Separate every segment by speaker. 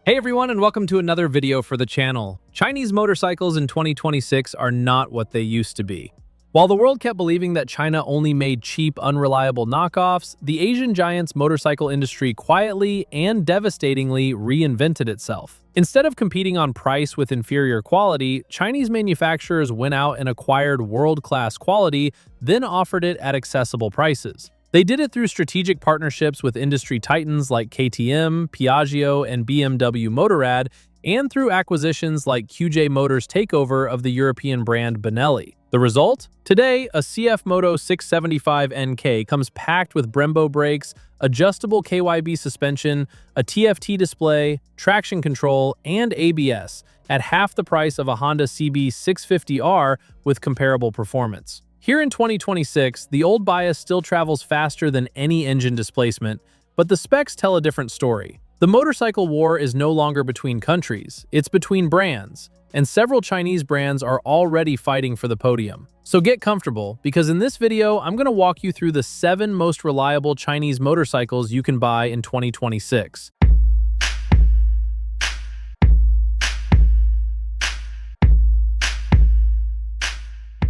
Speaker 1: Hey everyone, and welcome to another video for the channel. Chinese motorcycles in 2026 are not what they used to be. While the world kept believing that China only made cheap, unreliable knockoffs, the Asian giant's motorcycle industry quietly and devastatingly reinvented itself. Instead of competing on price with inferior quality, Chinese manufacturers went out and acquired world-class quality, then offered it at accessible prices. They did it through strategic partnerships with industry titans like KTM, Piaggio, and BMW Motorrad, and through acquisitions like QJ Motors' takeover of the European brand Benelli. The result? Today, a CF Moto 675 NK comes packed with Brembo brakes, adjustable KYB suspension, a TFT display, traction control, and ABS at half the price of a Honda CB 650R with comparable performance. Here in 2026, the old bias still travels faster than any engine displacement, but the specs tell a different story. The motorcycle war is no longer between countries, it's between brands, and several Chinese brands are already fighting for the podium. So get comfortable, because in this video, I'm going to walk you through the 7 most reliable Chinese motorcycles you can buy in 2026.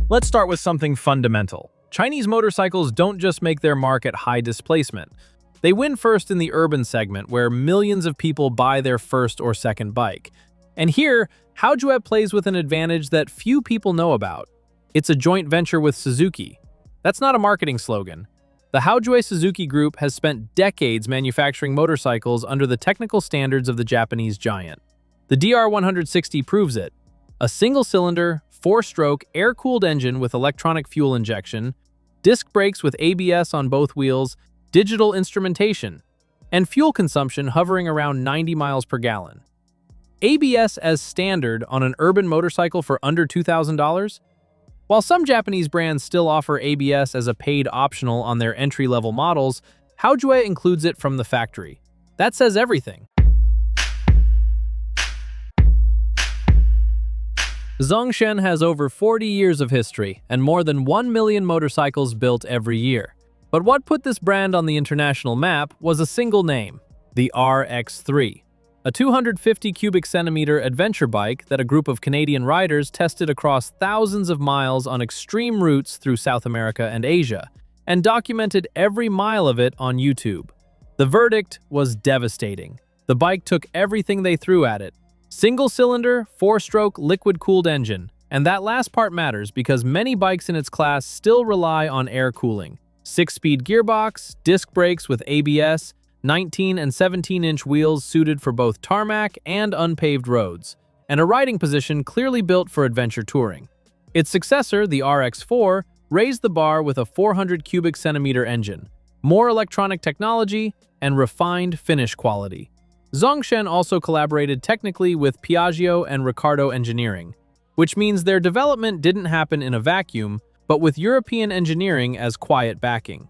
Speaker 1: Let's start with something fundamental. Chinese motorcycles don't just make their mark at high displacement. They win first in the urban segment, where millions of people buy their first or second bike. And here, Haojuet plays with an advantage that few people know about. It's a joint venture with Suzuki. That's not a marketing slogan. The Haojuet Suzuki Group has spent decades manufacturing motorcycles under the technical standards of the Japanese giant. The DR160 proves it. A single-cylinder, 4-stroke, air-cooled engine with electronic fuel injection, disc brakes with ABS on both wheels, digital instrumentation, and fuel consumption hovering around 90 miles per gallon. ABS as standard on an urban motorcycle for under $2,000? While some Japanese brands still offer ABS as a paid optional on their entry-level models, Haojuet includes it from the factory. That says everything. Zhongshan has over 40 years of history and more than 1 million motorcycles built every year. But what put this brand on the international map was a single name, the RX3, a 250 cubic centimeter adventure bike that a group of Canadian riders tested across thousands of miles on extreme routes through South America and Asia, and documented every mile of it on YouTube. The verdict was devastating. The bike took everything they threw at it. Single-cylinder, 4-stroke, liquid-cooled engine. And that last part matters because many bikes in its class still rely on air cooling. 6-speed gearbox, disc brakes with ABS, 19 and 17-inch wheels suited for both tarmac and unpaved roads, and a riding position clearly built for adventure touring. Its successor, the RX4, raised the bar with a 400 cubic centimeter engine, more electronic technology, and refined finish quality. Zhongshan also collaborated technically with Piaggio and Ricardo Engineering, which means their development didn't happen in a vacuum, but with European engineering as quiet backing.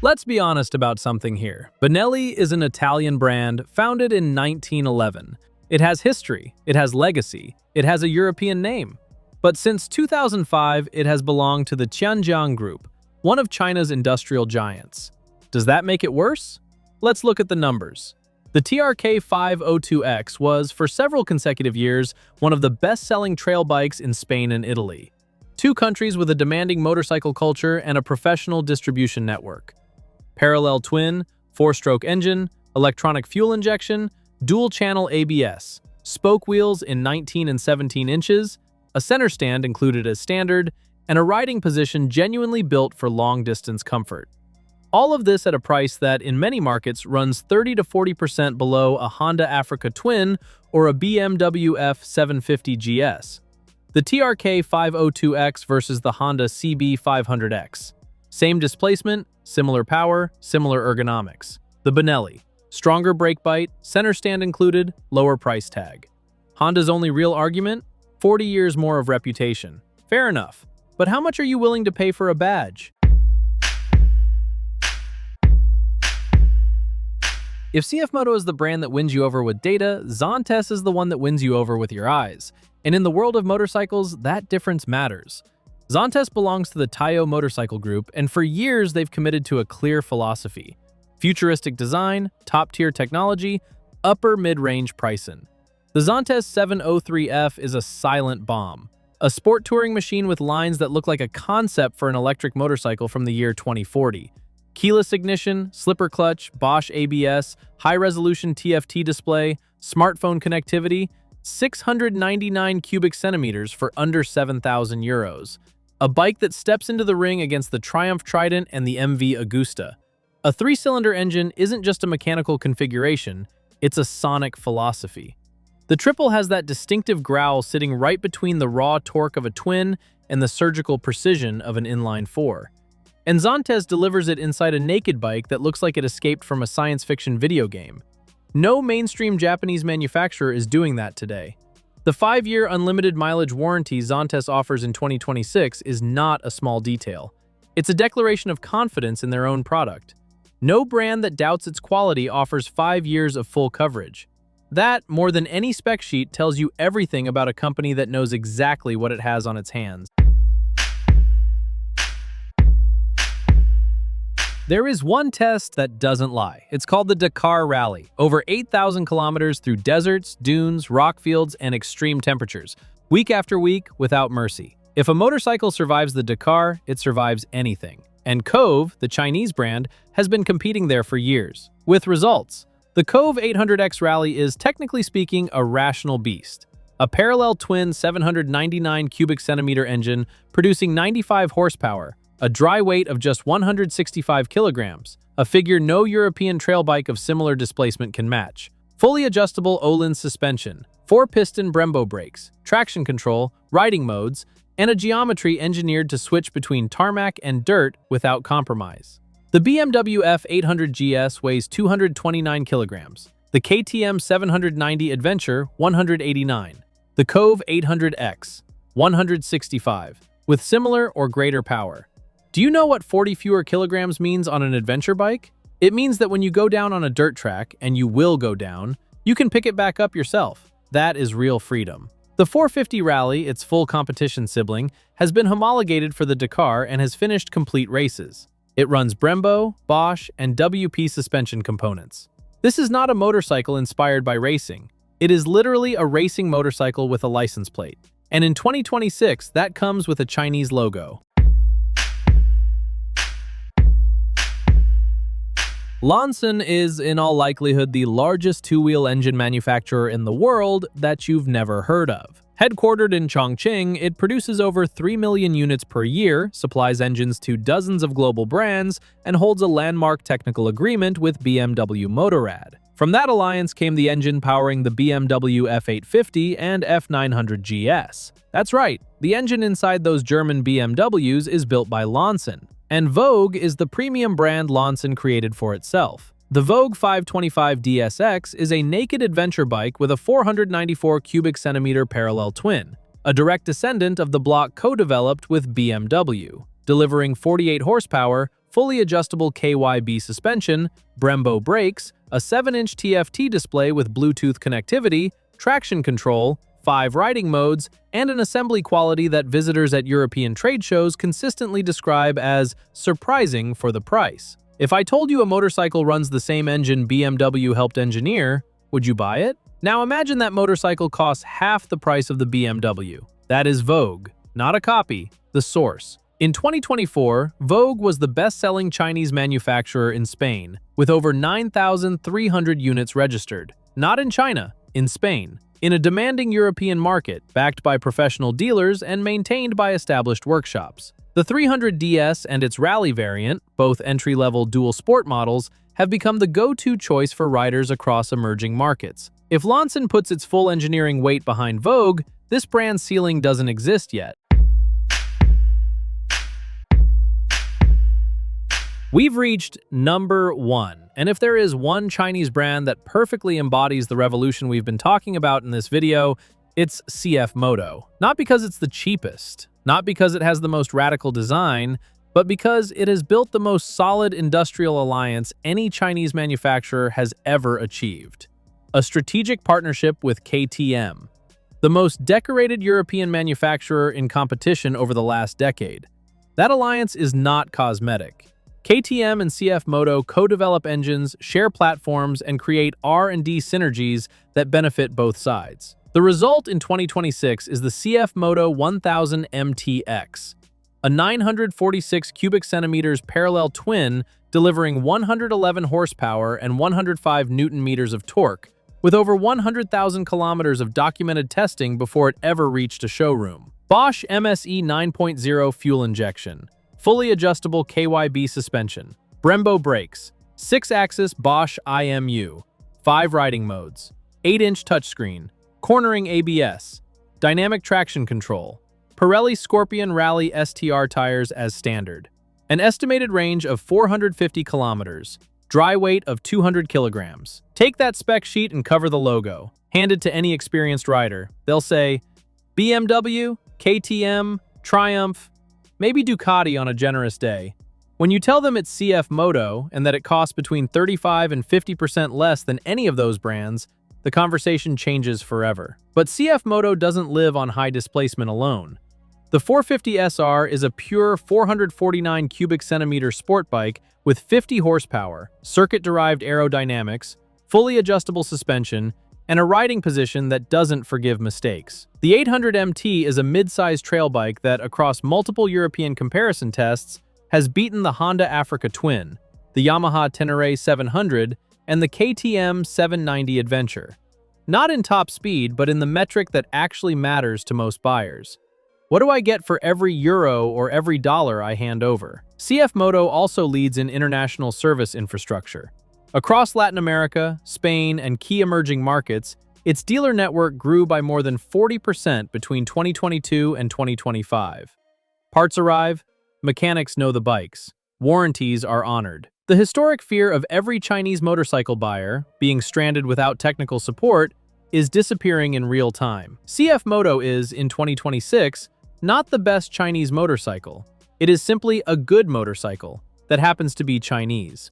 Speaker 1: Let's be honest about something here. Benelli is an Italian brand founded in 1911. It has history, it has legacy, it has a European name. But since 2005, it has belonged to the Tianjiang Group, one of China's industrial giants. Does that make it worse? Let's look at the numbers. The TRK502X was, for several consecutive years, one of the best-selling trail bikes in Spain and Italy, 2 countries with a demanding motorcycle culture and a professional distribution network. Parallel twin, 4-stroke engine, electronic fuel injection, dual-channel ABS, spoke wheels in 19 and 17 inches, a center stand included as standard, and a riding position genuinely built for long-distance comfort. All of this at a price that, in many markets, runs 30 to 40% below a Honda Africa Twin or a BMW F750 GS. The TRK502X versus the Honda CB500X. Same displacement, similar power, similar ergonomics. The Benelli. Stronger brake bite, center stand included, lower price tag. Honda's only real argument? 40 years more of reputation. Fair enough. But how much are you willing to pay for a badge? If CF Moto is the brand that wins you over with data, Zante is the one that wins you over with your eyes. And in the world of motorcycles, that difference matters. Zante belongs to the Taiyo Motorcycle Group, and for years they've committed to a clear philosophy. Futuristic design, top-tier technology, upper mid-range pricing. The Zante 703F is a silent bomb. A sport touring machine with lines that look like a concept for an electric motorcycle from the year 2040. Keyless ignition, slipper clutch, Bosch ABS, high-resolution TFT display, smartphone connectivity, 699 cubic centimeters for under 7,000 euros. A bike that steps into the ring against the Triumph Trident and the MV Agusta. A three-cylinder engine isn't just a mechanical configuration, it's a sonic philosophy. The Triple has that distinctive growl sitting right between the raw torque of a twin and the surgical precision of an inline-4. And Zante delivers it inside a naked bike that looks like it escaped from a science fiction video game. No mainstream Japanese manufacturer is doing that today. The 5-year unlimited mileage warranty Zante offers in 2026 is not a small detail. It's a declaration of confidence in their own product. No brand that doubts its quality offers 5 years of full coverage. That, more than any spec sheet, tells you everything about a company that knows exactly what it has on its hands. There is one test that doesn't lie. It's called the Dakar Rally. Over 8,000 kilometers through deserts, dunes, rock fields, and extreme temperatures. Week after week, without mercy. If a motorcycle survives the Dakar, it survives anything. And Cove, the Chinese brand, has been competing there for years. With results. The Cove 800X Rally is, technically speaking, a rational beast. A parallel twin 799 cubic centimeter engine producing 95 horsepower, a dry weight of just 165 kilograms, a figure no European trail bike of similar displacement can match. Fully adjustable Öhlins suspension, 4-piston Brembo brakes, traction control, riding modes, and a geometry engineered to switch between tarmac and dirt without compromise. The BMW F800 GS weighs 229 kilograms, the KTM 790 Adventure 189, the Cove 800X 165, with similar or greater power. Do you know what 40 fewer kilograms means on an adventure bike? It means that when you go down on a dirt track, and you will go down, you can pick it back up yourself. That is real freedom. The 450 Rally, its full competition sibling, has been homologated for the Dakar and has finished complete races. It runs Brembo, Bosch, and WP suspension components. This is not a motorcycle inspired by racing. It is literally a racing motorcycle with a license plate. And in 2026, that comes with a Chinese logo. Lanson is, in all likelihood, the largest two-wheel engine manufacturer in the world that you've never heard of. Headquartered in Chongqing, it produces over 3 million units per year, supplies engines to dozens of global brands, and holds a landmark technical agreement with BMW Motorrad. From that alliance came the engine powering the BMW F850 and F900 GS. That's right, the engine inside those German BMWs is built by Lanson. And Vogue is the premium brand Lanson created for itself. The Vogue 525 DSX is a naked adventure bike with a 494 cubic centimeter parallel twin, a direct descendant of the block co-developed with BMW, delivering 48 horsepower, fully adjustable KYB suspension, Brembo brakes, a 7-inch TFT display with Bluetooth connectivity, traction control, 5 riding modes, and an assembly quality that visitors at European trade shows consistently describe as surprising for the price. If I told you a motorcycle runs the same engine BMW helped engineer, would you buy it? Now imagine that motorcycle costs half the price of the BMW. That is Vogue, not a copy, the source. In 2024, Vogue was the best-selling Chinese manufacturer in Spain, with over 9,300 units registered. Not in China, in Spain. In a demanding European market, backed by professional dealers and maintained by established workshops. The 300DS and its Rally variant, both entry-level dual sport models, have become the go-to choice for riders across emerging markets. If Lanson puts its full engineering weight behind Vogue, this brand's ceiling doesn't exist yet. We've reached number 1, and if there is one Chinese brand that perfectly embodies the revolution we've been talking about in this video, it's CF Moto. Not because it's the cheapest, not because it has the most radical design, but because it has built the most solid industrial alliance any Chinese manufacturer has ever achieved. A strategic partnership with KTM, the most decorated European manufacturer in competition over the last decade. That alliance is not cosmetic. KTM and CF Moto co-develop engines, share platforms, and create R&D synergies that benefit both sides. The result in 2026 is the CF Moto 1000 MTX, a 946 cubic centimeters parallel twin delivering 111 horsepower and 105 newton-meters of torque, with over 100,000 kilometers of documented testing before it ever reached a showroom. Bosch MSE 9.0 fuel injection, fully adjustable KYB suspension, Brembo brakes, 6-axis Bosch IMU, 5 riding modes, 8-inch touchscreen, cornering ABS, dynamic traction control, Pirelli Scorpion Rally STR tires as standard. An estimated range of 450 kilometers, dry weight of 200 kilograms. Take that spec sheet and cover the logo. Hand it to any experienced rider. They'll say, BMW, KTM, Triumph, maybe Ducati on a generous day. When you tell them it's CF Moto and that it costs between 35 and 50% less than any of those brands, the conversation changes forever. But CF Moto doesn't live on high displacement alone. The 450 SR is a pure 449 cubic centimeter sport bike with 50 horsepower, circuit-derived aerodynamics, fully adjustable suspension, and a riding position that doesn't forgive mistakes. The 800 MT is a mid-size trail bike that, across multiple European comparison tests, has beaten the Honda Africa Twin, the Yamaha Tenere 700, and the KTM 790 Adventure. Not in top speed, but in the metric that actually matters to most buyers. What do I get for every euro or every dollar I hand over? CF Moto also leads in international service infrastructure. Across Latin America, Spain, and key emerging markets, its dealer network grew by more than 40% between 2022 and 2025. Parts arrive, mechanics know the bikes, warranties are honored. The historic fear of every Chinese motorcycle buyer, being stranded without technical support, is disappearing in real time. CF Moto is, in 2026, not the best Chinese motorcycle. It is simply a good motorcycle that happens to be Chinese.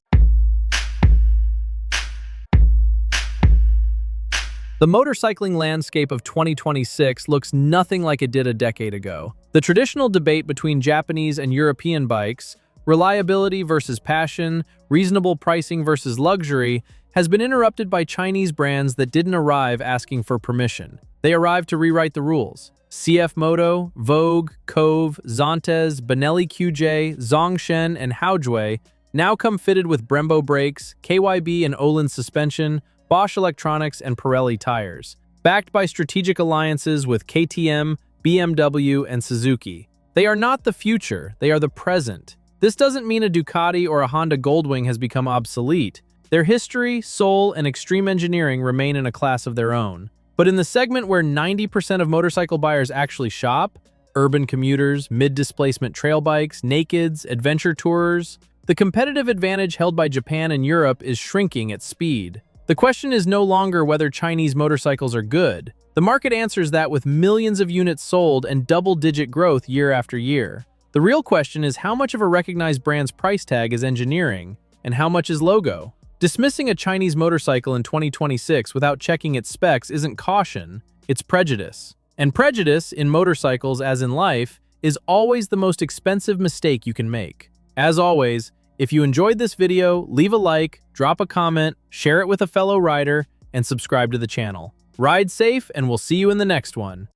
Speaker 1: The motorcycling landscape of 2026 looks nothing like it did a decade ago. The traditional debate between Japanese and European bikes, reliability versus passion, reasonable pricing versus luxury, has been interrupted by Chinese brands that didn't arrive asking for permission. They arrived to rewrite the rules. CF Moto, Vogue, Cove, Zantes, Benelli QJ, Zhongshan, and Haojue now come fitted with Brembo brakes, KYB and Olin suspension, Bosch electronics, and Pirelli tires. Backed by strategic alliances with KTM, BMW, and Suzuki. They are not the future, they are the present. This doesn't mean a Ducati or a Honda Goldwing has become obsolete. Their history, soul, and extreme engineering remain in a class of their own. But in the segment where 90% of motorcycle buyers actually shop, urban commuters, mid-displacement trail bikes, nakeds, adventure tourers, the competitive advantage held by Japan and Europe is shrinking at speed. The question is no longer whether Chinese motorcycles are good. The market answers that with millions of units sold and double-digit growth year after year. The real question is how much of a recognized brand's price tag is engineering, and how much is logo? Dismissing a Chinese motorcycle in 2026 without checking its specs isn't caution, it's prejudice. And prejudice, in motorcycles as in life, is always the most expensive mistake you can make. As always, if you enjoyed this video, leave a like, drop a comment, share it with a fellow rider, and subscribe to the channel. Ride safe, and we'll see you in the next one.